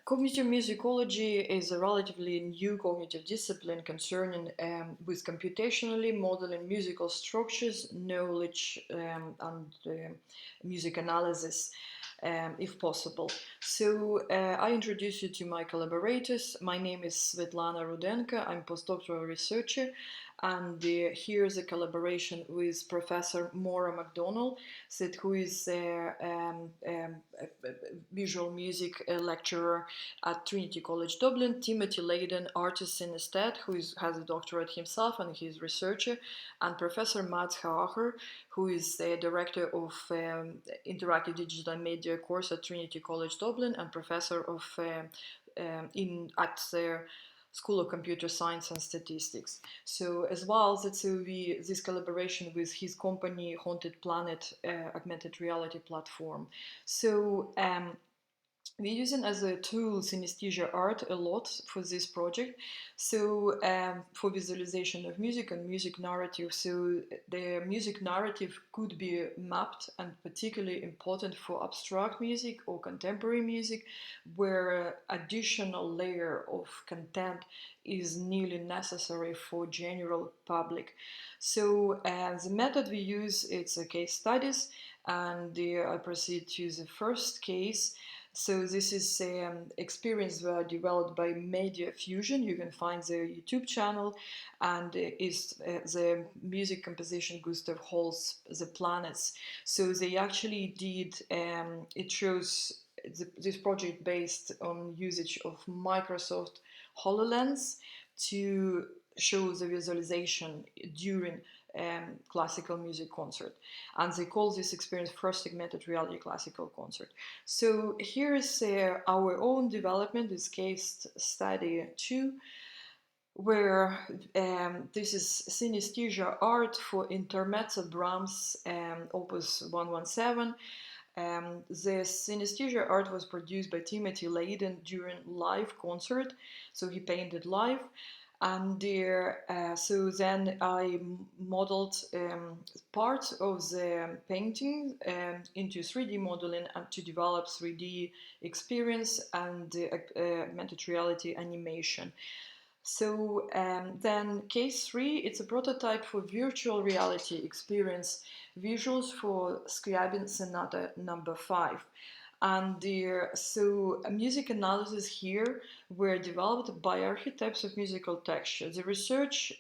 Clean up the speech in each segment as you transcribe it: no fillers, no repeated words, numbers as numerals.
Cognitive musicology is a relatively new cognitive discipline concerning with computationally modeling musical structures, knowledge, and music analysis, if possible. So I introduce you to my collaborators. My name is Svetlana Rudenko. I'm postdoctoral researcher, and here's a collaboration with Professor Maura McDonnell, who is a visual music lecturer at Trinity College Dublin, Timothy Layden, artist synesthete, has a doctorate himself and he's a researcher, and Professor Haahr, who is the director of interactive digital media course at Trinity College Dublin and professor of at the School of Computer Science and Statistics. So as well, this collaboration with his company Haunted Planet augmented reality platform. So we're using as a tool synesthesia art a lot for this project. So for visualization of music and music narrative. So the music narrative could be mapped and particularly important for abstract music or contemporary music, where additional layer of content is nearly necessary for general public. So the method we use, it's a case studies, and I proceed to the first case. So this is experience developed by Media Fusion. You can find the YouTube channel, and is the music composition Gustav Holst's The Planets. So they actually did, it shows this project based on usage of Microsoft HoloLens to show the visualization during classical music concert, and they call this experience first augmented reality classical concert. So here is our own development, this case study 2, where this is synesthesia art for intermezzo Brahms opus 117. The synesthesia art was produced by Timothy Layden during live concert, so he painted live. And so then I modeled part of the painting into 3D modeling and to develop 3D experience and augmented reality animation. So then case 3, it's a prototype for virtual reality experience visuals for Scriabin Sonata number 5. And so music analysis here were developed by archetypes of musical texture. The research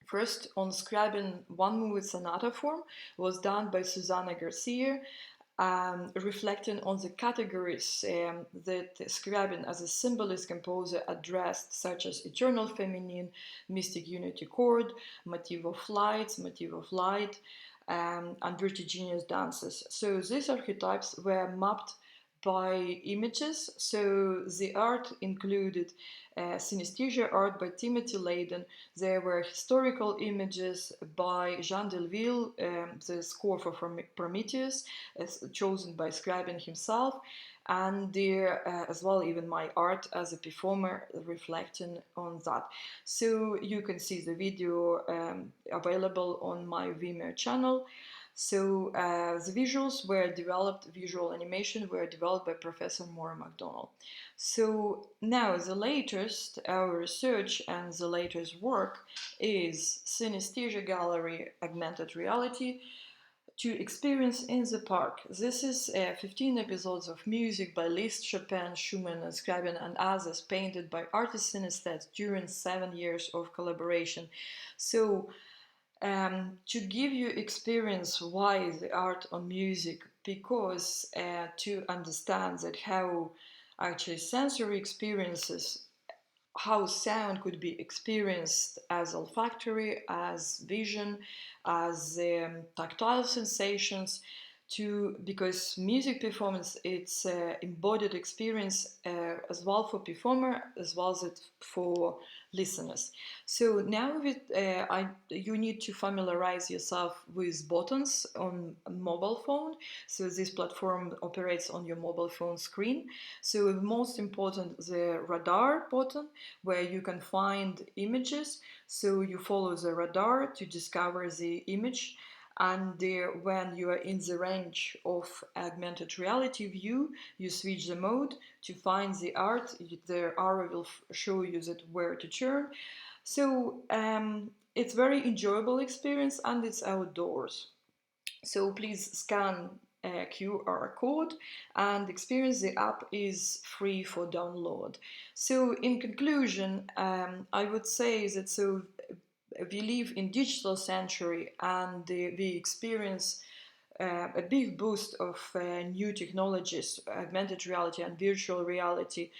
first on Scriabin one-movement sonata form was done by Susana Garcia, reflecting on the categories that Scriabin as a symbolist composer addressed, such as eternal feminine, mystic unity chord, motif of light, and vertiginous dances. So these archetypes were mapped by images. So the art included synesthesia art by Timothy Layden. There were historical images by Jean Delville, the score for Prometheus, chosen by Scriabin himself, and as well even my art as a performer reflecting on that. So you can see the video available on my Vimeo channel. So the visuals were developed, visual animation were developed by Professor Maura McDonnell. So now the latest, our research and the latest work is Synesthesia Gallery Augmented Reality to Experience in the Park. This is 15 episodes of music by Liszt, Chopin, Schumann, and Scriabin and others painted by artist synesthetes during 7 years of collaboration. So to give you experience why the art on music, because to understand that how actually sensory experiences, how sound could be experienced as olfactory, as vision, as tactile sensations, because music performance, it's embodied experience as well for performer as well as it for listeners. So now you need to familiarize yourself with buttons on a mobile phone. So this platform operates on your mobile phone screen. So most important, the radar button, where you can find images. So you follow the radar to discover the image. And when you are in the range of augmented reality view, you switch the mode to find the art. The arrow will show you that where to turn. So it's very enjoyable experience, and it's outdoors. So please scan a QR code and experience. The app is free for download. So in conclusion, I would say that we live in digital century, and we experience a big boost of new technologies, augmented reality and virtual reality,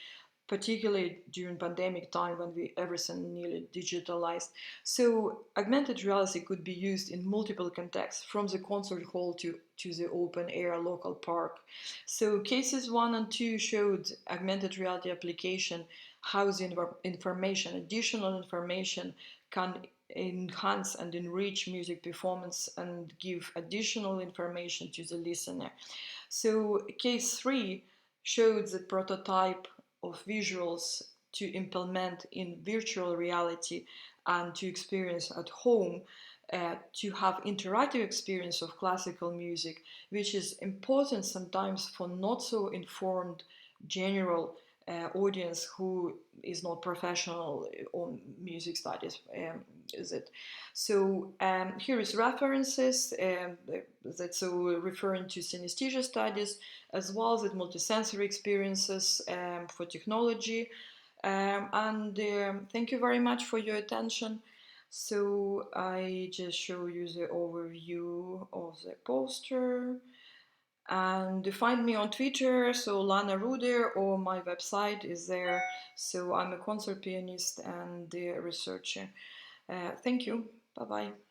particularly during pandemic time when everything nearly digitalized. So augmented reality could be used in multiple contexts, from the concert hall to the open air local park. So cases 1 and 2 showed augmented reality application, how the additional information can enhance and enrich music performance and give additional information to the listener. So case 3 showed the prototype of visuals to implement in virtual reality and to experience at home, to have interactive experience of classical music, which is important sometimes for not so informed general audience who is not professional on music studies. Is it? So here is references that so referring to synesthesia studies, as well as multisensory experiences for technology. And thank you very much for your attention. So I just show you the overview of the poster. And find me on Twitter, so Lana Ruder, or my website is there. So I'm a concert pianist and a researcher. Thank you. Bye bye.